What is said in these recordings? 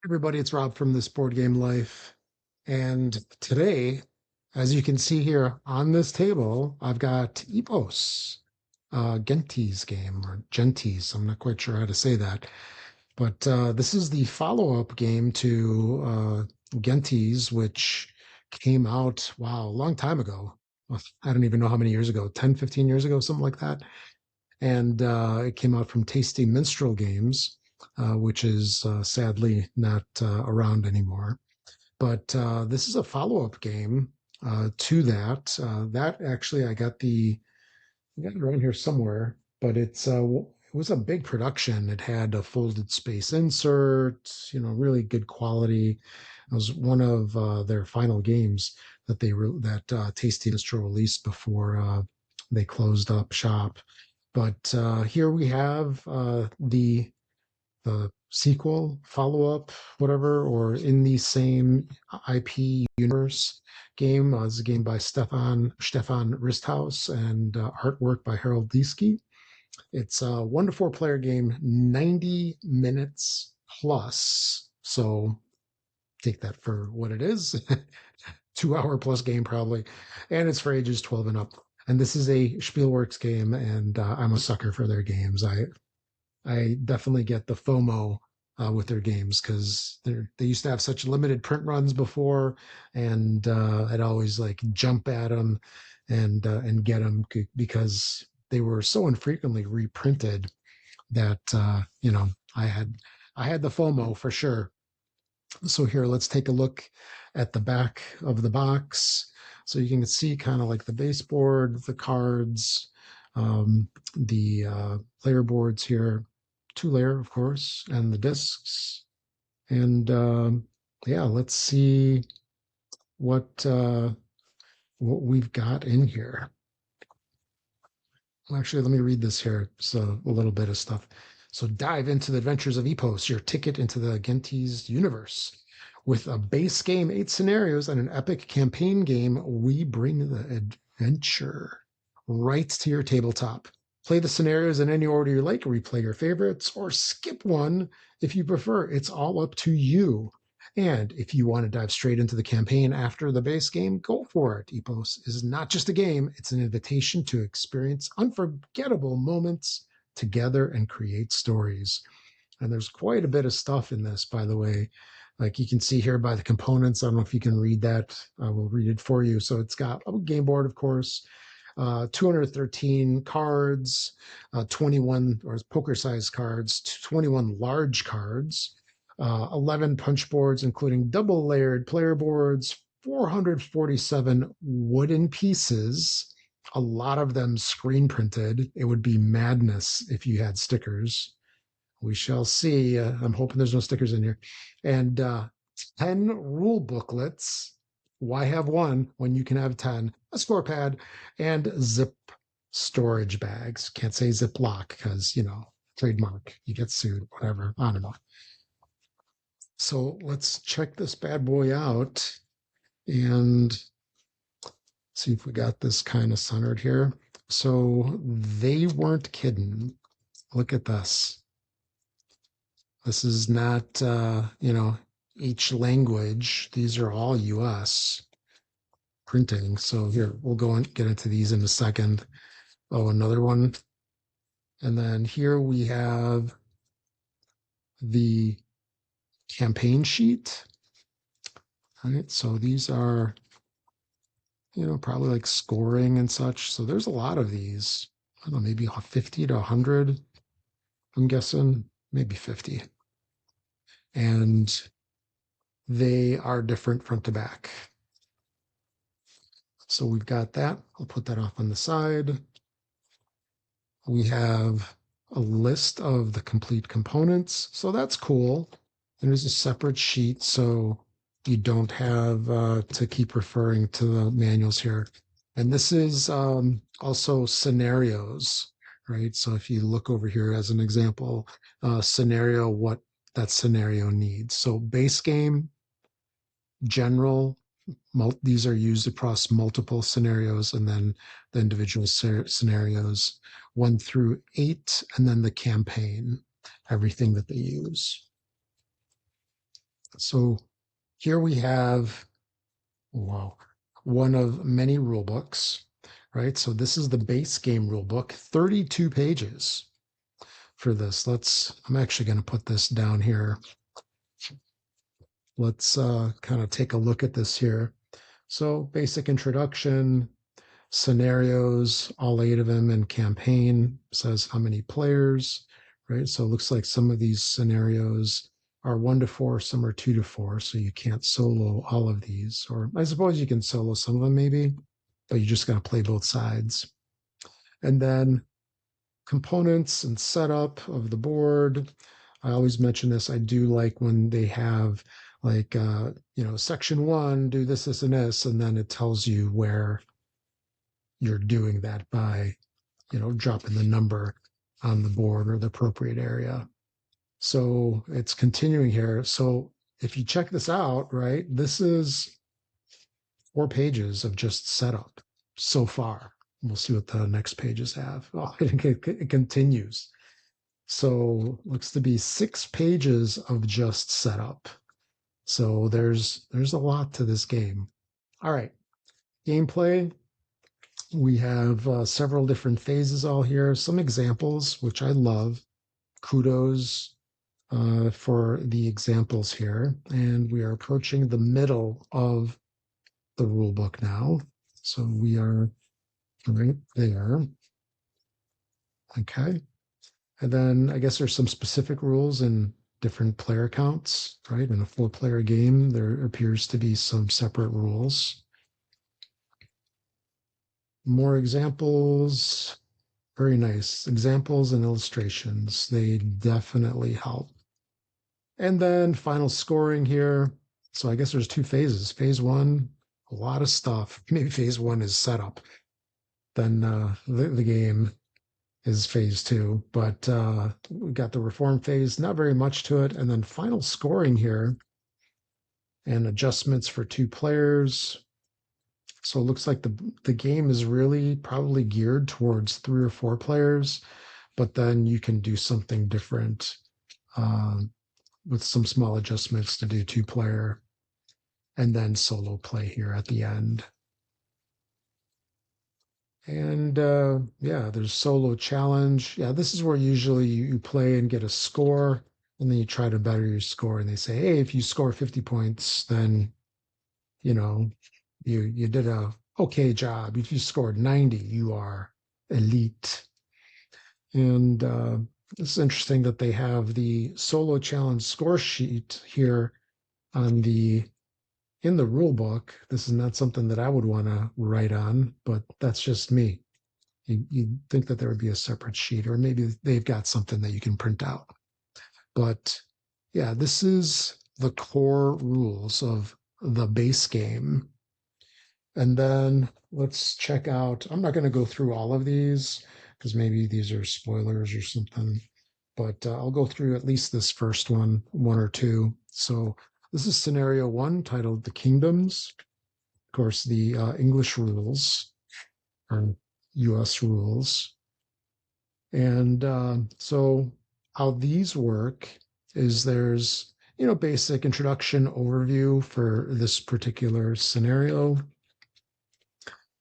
Everybody, it's Rob from This Board Game Life. And today, as you can see here on this table, I've got EPOS, Gentes game, or Gentes. I'm not quite sure how to say that. But this is the follow-up game to Gentes, which came out, wow, a long time ago. Well, I don't even know how many years ago, 10, 15 years ago, something like that. And it came out from Tasty Minstrel Games, which is sadly not around anymore. But this is a follow-up game to that. That actually, I got it around here somewhere, but it was a big production. It had a folded space insert, really good quality. It was one of their final games that Tasty Minstrel released before they closed up shop. But here we have the sequel, follow up, whatever, or in the same IP universe game. It's a game by Stefan Risthaus and artwork by Harold Leesky. It's a 1 to 4 player game, 90 minutes plus. So take that for what it is. 2 hour plus game probably, and it's for ages 12 and up. And this is a Spielworxx game, and I'm a sucker for their games. I definitely get the FOMO with their games because they used to have such limited print runs before, and I'd always like jump at them and get them because they were so infrequently reprinted that I had the FOMO for sure. So here, let's take a look at the back of the box. So you can see kind of like the baseboard, the cards, the player boards here, 2 layer, of course, and the discs. And yeah, let's see what we've got in here. Well, actually, let me read this here. So a little bit of stuff. So dive into the adventures of EPOS, your ticket into the Gentes universe. With a base game, 8 scenarios, and an epic campaign game, we bring the adventure right to your tabletop. Play the scenarios in any order you like, replay your favorites, or skip one if you prefer. It's all up to you. And if you want to dive straight into the campaign after the base game, go for it. EPOS is not just a game, it's an invitation to experience unforgettable moments together and create stories. And there's quite a bit of stuff in this, by the way. Like you can see here by the components. I don't know if you can read that. I will read it for you. So it's got a game board, of course, 213 cards, 21 or poker-sized cards, 21 large cards, 11 punch boards, including double-layered player boards, 447 wooden pieces, a lot of them screen printed. It would be madness if you had stickers. We shall see. I'm hoping there's no stickers in here. And 10 rule booklets. Why have one when you can have 10? A score pad and zip storage bags. Can't say Ziploc because, trademark. You get sued, whatever. I don't know. So let's check this bad boy out and see if we got this kind of centered here. So they weren't kidding. Look at this. This is not, each language. These are all US printing. So here, we'll go and get into these in a second. Oh, another one. And then here we have the campaign sheet. All right, so these are, probably like scoring and such. So there's a lot of these. I don't know, maybe 50 to 100. I'm guessing maybe 50. And they are different front to back. So we've got that. I'll put that off on the side. We have a list of the complete components. So that's cool. There's a separate sheet so you don't have to keep referring to the manuals here. And this is also scenarios, right? So if you look over here as an example, scenario, what that scenario needs. So base game, general, these are used across multiple scenarios, and then the individual scenarios 1 through 8, and then the campaign, everything that they use. So here we have, wow, one of many rule books, right? So this is the base game rule book, 32 pages for this. I'm actually going to put this down here. Let's kind of take a look at this here. So basic introduction, scenarios, all 8 of them in campaign, says how many players, right? So it looks like some of these scenarios are 1 to 4, some are 2 to 4, so you can't solo all of these. Or I suppose you can solo some of them maybe, but you just got to play both sides. And then components and setup of the board. I always mention this. I do like when they have like section 1, do this, this, and this, and then it tells you where you're doing that by, dropping the number on the board or the appropriate area. So it's continuing here. So if you check this out, right, this is 4 pages of just setup so far. We'll see what the next pages have. Oh, it continues. So looks to be 6 pages of just setup. So there's a lot to this game. All right, gameplay. We have several different phases all here. Some examples, which I love. Kudos for the examples here. And we are approaching the middle of the rule book now. So we are right there. Okay. And then I guess there's some specific rules in different player counts, right? In a 4-player game, there appears to be some separate rules. More examples. Very nice. Examples and illustrations. They definitely help. And then final scoring here. So I guess there's 2 phases. Phase 1, a lot of stuff. Maybe phase 1 is setup. Then the game is phase 2. But we got the reform phase, not very much to it. And then final scoring here and adjustments for 2 players. So it looks like the game is really probably geared towards 3 or 4 players, but then you can do something different with some small adjustments to do 2-player and then solo play here at the end. And yeah, there's solo challenge. Yeah, this is where usually you play and get a score, and then you try to better your score. And they say, hey, if you score 50 points, then you did a okay job. If you scored 90, you are elite. And it's interesting that they have the solo challenge score sheet here in the rule book. This is not something that I would want to write on, but that's just me. You'd think that there would be a separate sheet, or maybe they've got something that you can print out. But yeah, this is the core rules of the base game. And then let's check out, I'm not going to go through all of these because maybe these are spoilers or something, but I'll go through at least this first one or two. So this is scenario 1 titled The Kingdoms. Of course, the English rules or US rules. And so how these work is there's, basic introduction overview for this particular scenario.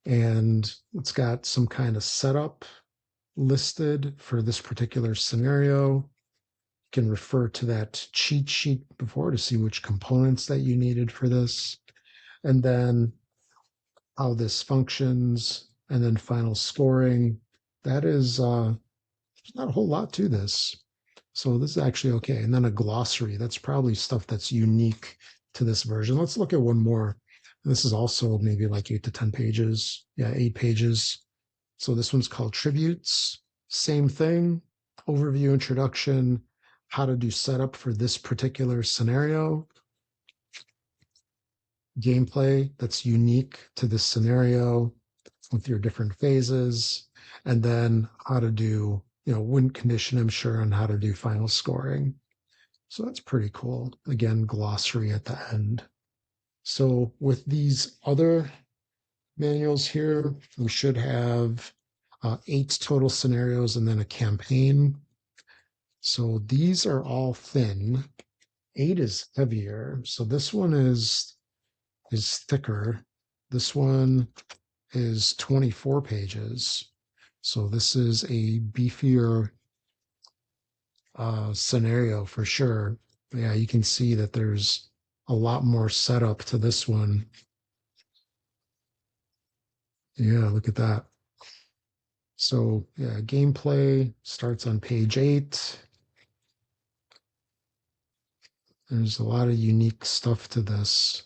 And it's got some kind of setup listed for this particular scenario. You can refer to that cheat sheet before to see which components that you needed for this. And then how this functions, and then final scoring. That is, there's not a whole lot to this. So this is actually okay. And then a glossary. That's probably stuff that's unique to this version. Let's look at one more. This is also maybe like 8 to 10 pages. Yeah, 8 pages. So this one's called Tributes. Same thing. Overview, introduction, how to do setup for this particular scenario. Gameplay that's unique to this scenario with your different phases. And then how to do, win condition, I'm sure, and how to do final scoring. So that's pretty cool. Again, glossary at the end. So with these other manuals here, we should have 8 total scenarios and then a campaign. So these are all thin. 8 is heavier. So this one is thicker. This one is 24 pages. So this is a beefier scenario for sure. Yeah, you can see that there's a lot more setup to this one. Yeah, look at that. So yeah, gameplay starts on page 8. There's a lot of unique stuff to this.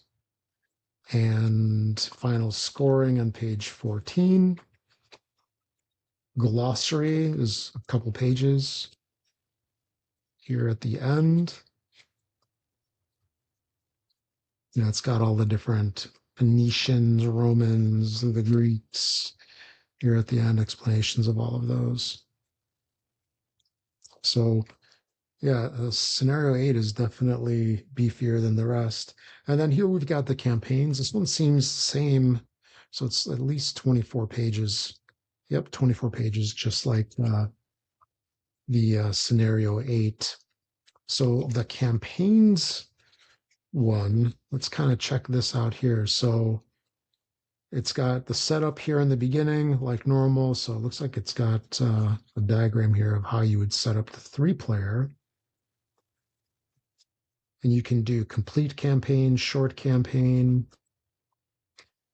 And final scoring on page 14. Glossary is a couple pages here at the end. You know, it's got all the different Phoenicians, Romans, the Greeks. Here at the end, explanations of all of those. So yeah, scenario 8 is definitely beefier than the rest. And then here we've got the campaigns. This one seems the same. So it's at least 24 pages. Yep, 24 pages, just like the scenario 8. So the campaigns one, let's kind of check this out here. So it's got the setup here in the beginning, like normal. So it looks like it's got a diagram here of how you would set up the 3-player. And you can do complete campaign, short campaign,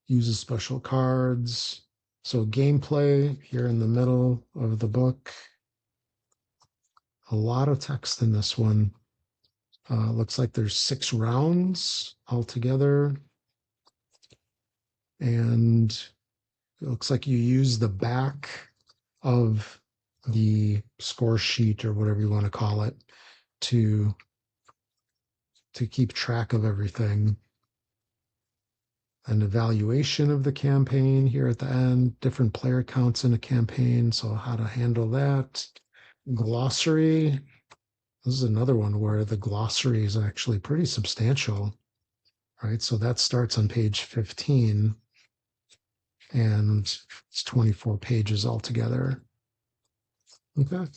uses special cards. So gameplay here in the middle of the book. A lot of text in this one. Looks like there's 6 rounds altogether. And it looks like you use the back of the score sheet or whatever you want to call it to keep track of everything. An evaluation of the campaign here at the end, different player counts in a campaign, so how to handle that. Glossary. This is another one where the glossary is actually pretty substantial, right? So that starts on page 15 and it's 24 pages altogether. Okay.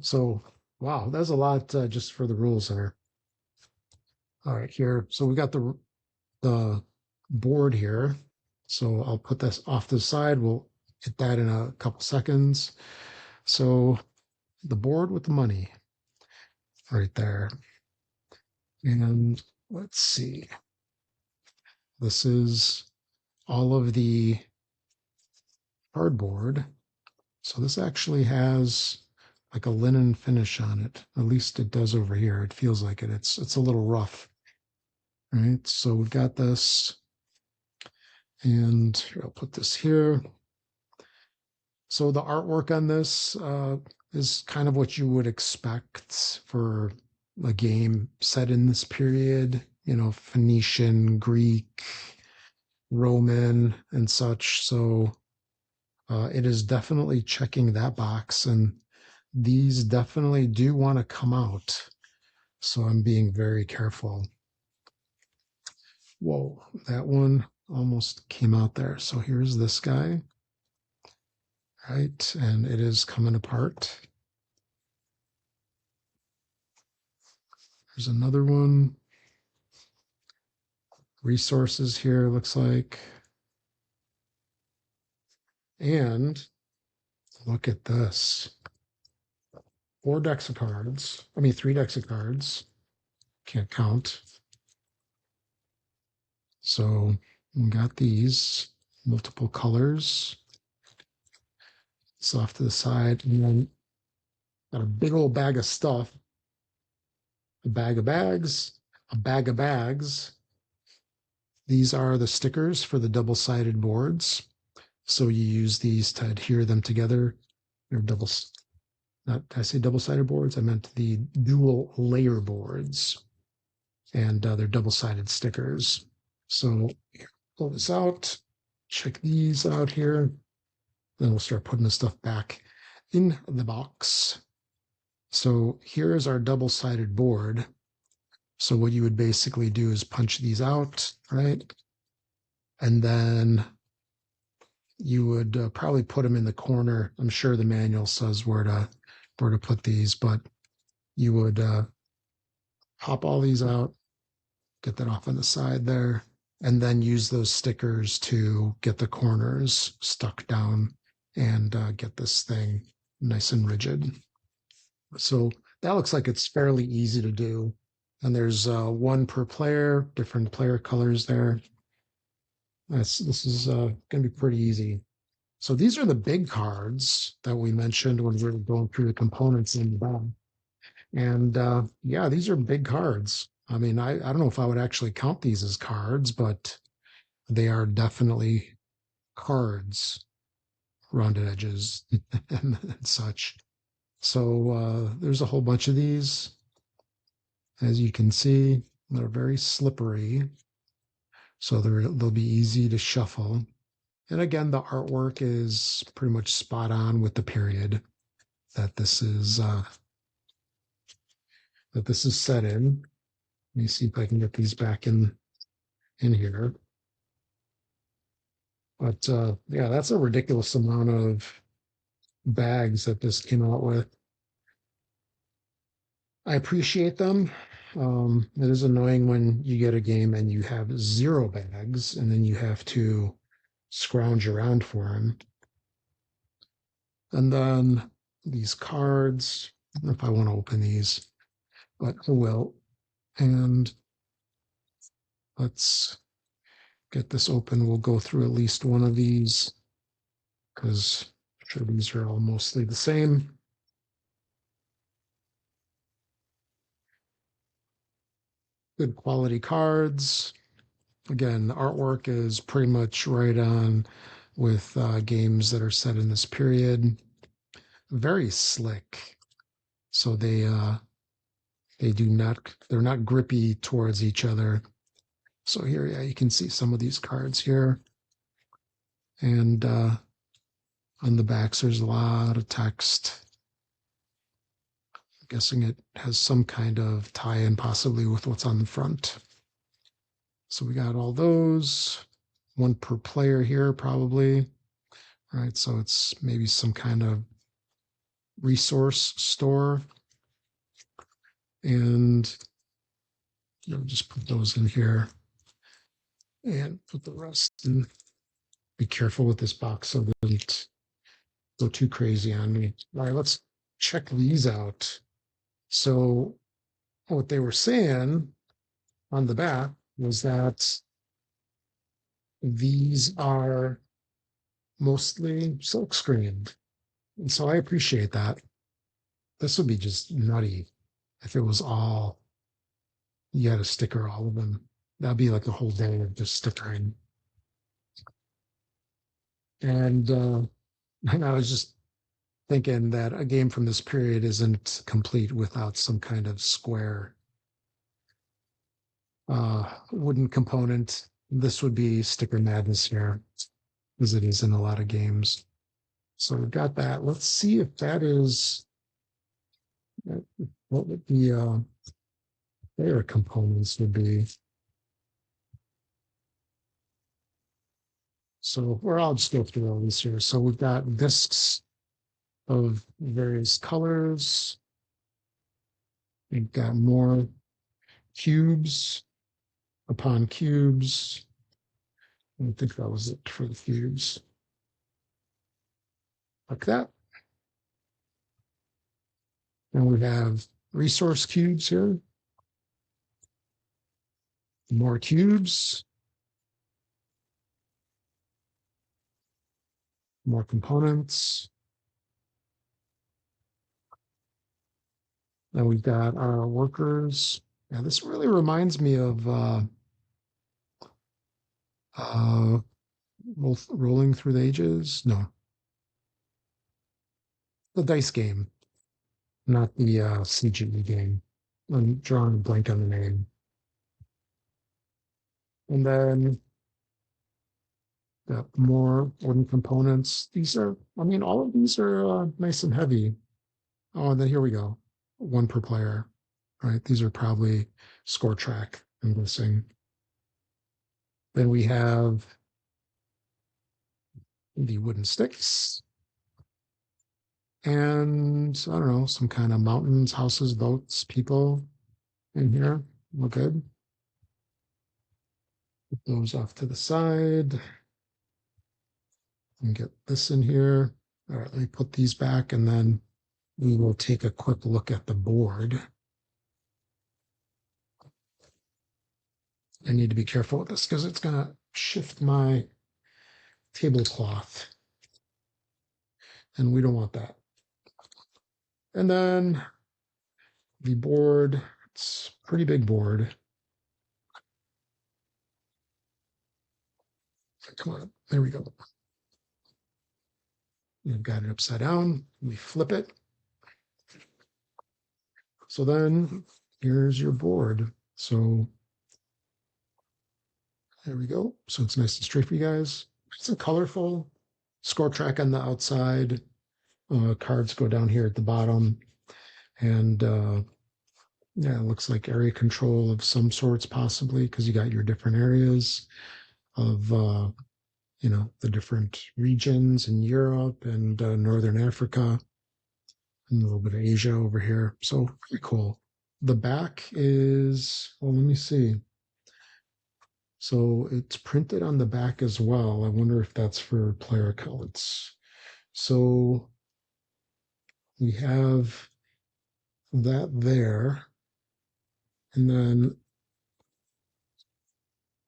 So, wow, that's a lot just for the rules there. All right, here. So we got the board here. So I'll put this off to the side. We'll hit that in a couple seconds. So the board with the money right there. And let's see. This is all of the cardboard. So this actually has like a linen finish on it. At least it does over here. It feels like it. It's a little rough. Right. So we've got this. And I'll put this here. So the artwork on this is kind of what you would expect for a game set in this period, you know, Phoenician, Greek, Roman, and such. So it is definitely checking that box, and these definitely do want to come out. So I'm being very careful. Whoa, that one almost came out there. So here's this guy. Right, and it is coming apart. There's another one. Resources here, looks like. And look at this. 4 decks of cards. I mean, 3 decks of cards. Can't count. So we got these multiple colors. It's off to the side. And then got a big old bag of stuff. A bag of bags. A bag of bags. These are the stickers for the double-sided boards. So you use these to adhere them together. They're did I say double-sided boards? I meant the dual layer boards. And they're double-sided stickers. So here, pull this out, check these out here. Then we'll start putting the stuff back in the box. So here is our double-sided board. So what you would basically do is punch these out, right? And then you would probably put them in the corner. I'm sure the manual says where to put these, but you would pop all these out, get that off on the side there, and then use those stickers to get the corners stuck down and get this thing nice and rigid. So that looks like it's fairly easy to do. And there's one per player, different player colors there. This is going to be pretty easy. So these are the big cards that we mentioned when we were going through the components in the back. And yeah, these are big cards. I mean, I don't know if I would actually count these as cards, but they are definitely cards, rounded edges and such. So there's a whole bunch of these. As you can see, they're very slippery. So they'll be easy to shuffle. And again, the artwork is pretty much spot on with the period that this is set in. Let me see if I can get these back in here. But yeah, that's a ridiculous amount of bags that this came out with. I appreciate them. It is annoying when you get a game and you have 0 bags and then you have to scrounge around for them. And then these cards, I don't know if I want to open these, but I will. And let's get this open. We'll go through at least one of these because I'm sure these are all mostly the same. Good quality cards. Again, the artwork is pretty much right on with games that are set in this period. Very slick. So they're not grippy towards each other. So here, yeah, you can see some of these cards here. And on the backs, there's a lot of text. I'm guessing it has some kind of tie-in possibly with what's on the front. So we got all those, one per player here probably. All right, so it's maybe some kind of resource store. And just put those in here and put the rest in. Be careful with this box so it doesn't go too crazy on me. All right, let's check these out. So what they were saying on the back was that these are mostly silk screened. And so I appreciate that. This would be just nutty if it was all, you had to sticker all of them. That'd be like a whole day of just stickering. And I was just thinking that a game from this period isn't complete without some kind of square wooden component. This would be sticker madness here, as it is in a lot of games. So we've got that. Let's see if that is what would the their components would be. So I'll just go through all these here. So we've got discs of various colors. We've got more cubes upon cubes. I think that was it for the cubes. Like that. And we have resource cubes here. More cubes. More components. Then we've got our workers. Yeah, this really reminds me of Rolling Through the Ages. No, the dice game, not the CGE game. I'm drawing a blank on the name. And then got more wooden components. These are, I mean, all of these are nice and heavy. Oh, and then here we go. One per player, right? These are probably score track, I'm guessing. Then we have the wooden sticks. And I don't know, some kind of mountains, houses, boats, people. in here. We're good. Put those off to the side and get this in here. All right, let me put these back and then we will take a quick look at the board. I need to be careful with this because it's going to shift my tablecloth and we don't want that. And then the board, it's a pretty big board. Come on, there we go. We've got it upside down. We flip it. So then here's your board. So there we go. So it's nice and straight for you guys. It's a colorful score track on the outside. Cards go down here at the bottom. And yeah, it looks like area control of some sorts, possibly, because you got your different areas of, the different regions in Europe and Northern Africa, and a little bit of Asia over here. So pretty cool. The back is, well, let me see. So it's printed on the back as well. I wonder if that's for player accounts. So we have that there. And then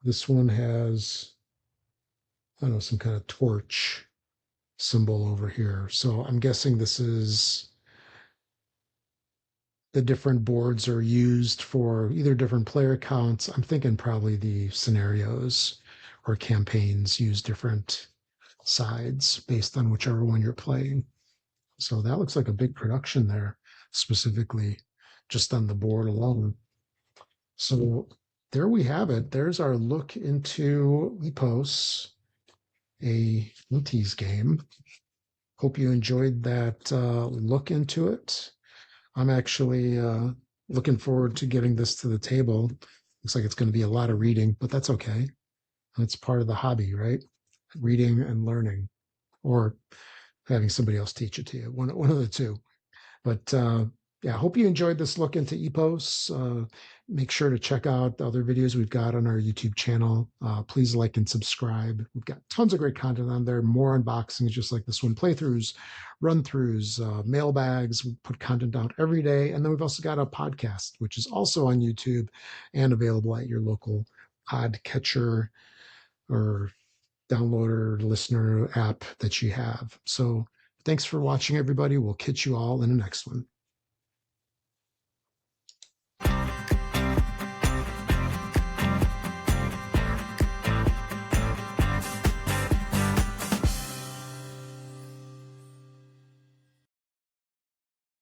this one has, I don't know, some kind of torch symbol over here. So I'm guessing this is the different boards are used for either different player counts. I'm thinking probably the scenarios or campaigns use different sides based on whichever one you're playing. So that looks like a big production there, specifically just on the board alone. So there we have it. There's our look into EPOS, a Gentes game. Hope you enjoyed that look into it. I'm actually looking forward to getting this to the table. Looks like it's going to be a lot of reading, but that's okay. It's part of the hobby, right? Reading and learning, or having somebody else teach it to you. One of the two. But yeah, I hope you enjoyed this look into EPOS. Make sure to check out the other videos we've got on our YouTube channel. Please like and subscribe. We've got tons of great content on there, more unboxings just like this one, playthroughs, run-throughs, mailbags. We put content out every day. And then we've also got a podcast, which is also on YouTube and available at your local podcatcher or downloader listener app that you have. So thanks for watching, everybody. We'll catch you all in the next one.